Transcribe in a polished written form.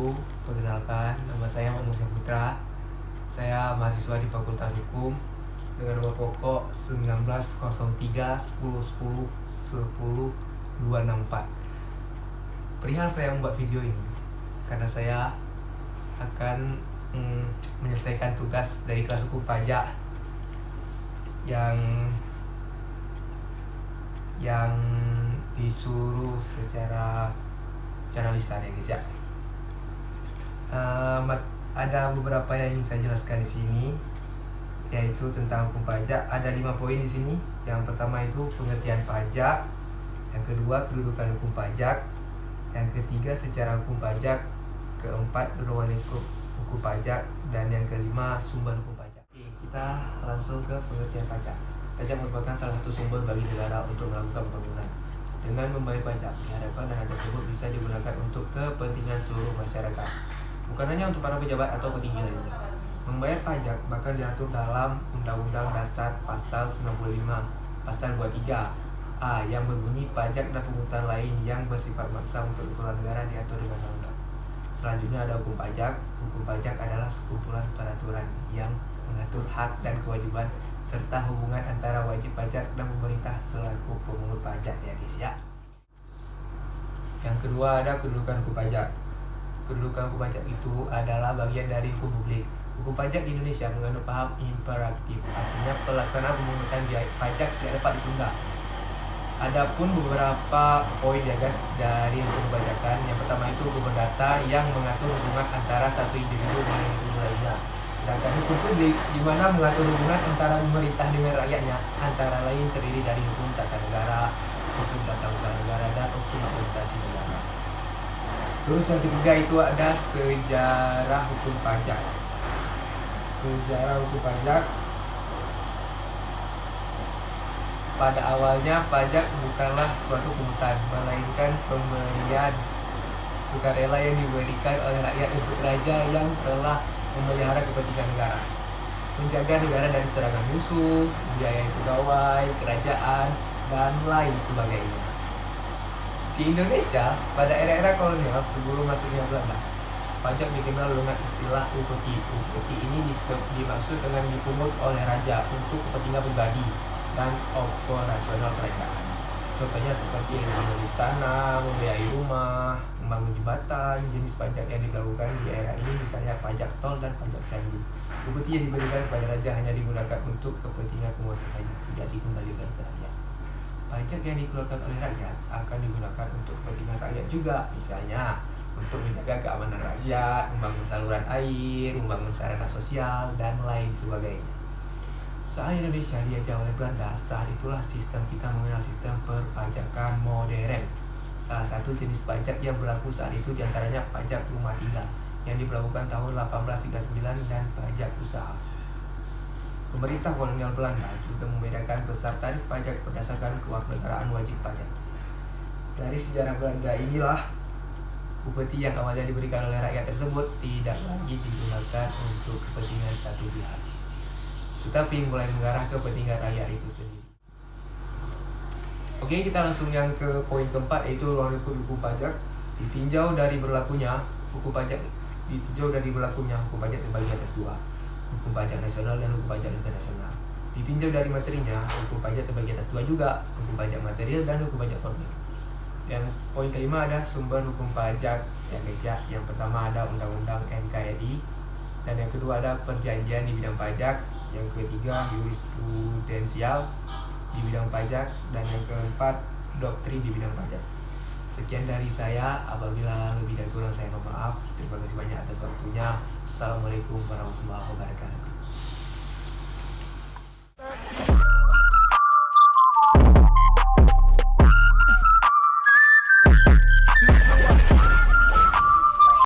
wabarakatuh. Perkenalkan, nama saya Muhammad Putra. Saya mahasiswa di Fakultas Hukum dengan nomor pokok 1903 10 10 10 264. Perihal saya membuat video ini karena saya akan menyelesaikan tugas dari kelas hukum pajak yang disuruh secara lisan ya guys ya. Ada beberapa yang ingin saya jelaskan di sini, yaitu tentang hukum pajak. Ada 5 poin di sini. Yang pertama itu pengertian pajak, yang kedua kedudukan hukum pajak, yang ketiga secara hukum pajak, keempat dorongan hukum pajak, dan yang kelima sumber hukum pajak. Oke, kita langsung ke pengertian pajak. Pajak merupakan salah satu sumber bagi negara untuk melakukan pembangunan. Dengan membayar pajak, diharapkan dana tersebut bisa digunakan untuk kepentingan seluruh masyarakat, bukan hanya untuk para pejabat atau petinggi lainnya. Membayar pajak bahkan diatur dalam Undang-Undang Dasar Pasal 95, Pasal 23A yang berbunyi pajak dan pungutan lain yang bersifat maksa untuk keperluan negara diatur dengan undang-undang. Selanjutnya ada hukum pajak. Hukum pajak adalah sekumpulan peraturan yang mengatur hak dan kewajiban serta hubungan antara wajib pajak dan pemerintah selaku pemungut pajak ya guys ya. Yang kedua ada kedudukan hukum pajak. Kedudukan hukum pajak itu adalah bagian dari hukum publik. Hukum pajak di Indonesia mengandung paham imperatif, artinya pelaksanaan pemungutan biaya pajak tidak dapat ditunda. Adapun beberapa poin ya guys dari hukum pajakan. Yang pertama itu hukum perdata yang mengatur hubungan antara satu individu dengan individu lainnya. Sedangkan hukum publik di mana mengatur hubungan antara pemerintah dengan rakyatnya, antara lain terdiri dari hukum tata negara, hukum tata usaha negara, dan hukum administrasi negara. Terus yang ketiga itu ada sejarah hukum pajak. Sejarah hukum pajak. Pada awalnya pajak bukanlah suatu pungutan, melainkan pemberian sukarela yang diberikan oleh rakyat untuk raja yang telah memelihara kepentingan negara, menjaga negara dari serangan musuh, membiayai pegawai, kerajaan, dan lain sebagainya. Di Indonesia, pada era-era kolonial sebelum masuknya Belanda, pajak dikenal dengan istilah upeti. Upeti ini dimaksud dengan dipungut oleh raja untuk kepentingan pribadi dan operasional kerajaan. Contohnya seperti membeli tanah, membiayai rumah, membangun jembatan. Jenis pajak yang dilakukan di era ini misalnya pajak tol dan pajak candi. Upeti yang diberikan kepada raja hanya digunakan untuk kepentingan penguasa saja, tidak dikembalikan ke rakyat. Pajak yang dikeluarkan oleh rakyat akan digunakan untuk kepentingan rakyat juga, misalnya untuk menjaga keamanan rakyat, membangun saluran air, membangun sarana sosial, dan lain sebagainya. Saat Indonesia dijajah oleh Belanda, saat itulah sistem kita mengenal sistem perpajakan modern. Salah satu jenis pajak yang berlaku saat itu diantaranya pajak rumah tinggal yang diberlakukan tahun 1839 dan pajak usaha. Pemerintah kolonial Belanda juga membedakan besar tarif pajak berdasarkan kewarganegaraan wajib pajak. Dari sejarah Belanda inilah upeti yang awalnya diberikan oleh rakyat tersebut tidak lagi digunakan untuk kepentingan satu pihak, tetapi mulai mengarah ke kepentingan rakyat itu sendiri. Oke, kita langsung yang ke poin keempat, yaitu ruang lingkup hukum pajak. Ditinjau dari berlakunya hukum pajak terbagi atas dua, hukum pajak nasional dan hukum pajak internasional. Ditinjau dari materinya, hukum pajak terbagi atas dua juga, hukum pajak material dan hukum pajak formil. Yang poin kelima ada sumber hukum pajak ya guys ya. Yang pertama ada Undang-Undang NKRI, dan yang kedua ada perjanjian di bidang pajak, yang ketiga jurisprudensial di bidang pajak, dan yang keempat doktrin di bidang pajak. Sekian dari saya, apabila lebih dan kurang saya mohon maaf. Terima kasih banyak atas waktunya. Assalamualaikum warahmatullahi wabarakatuh.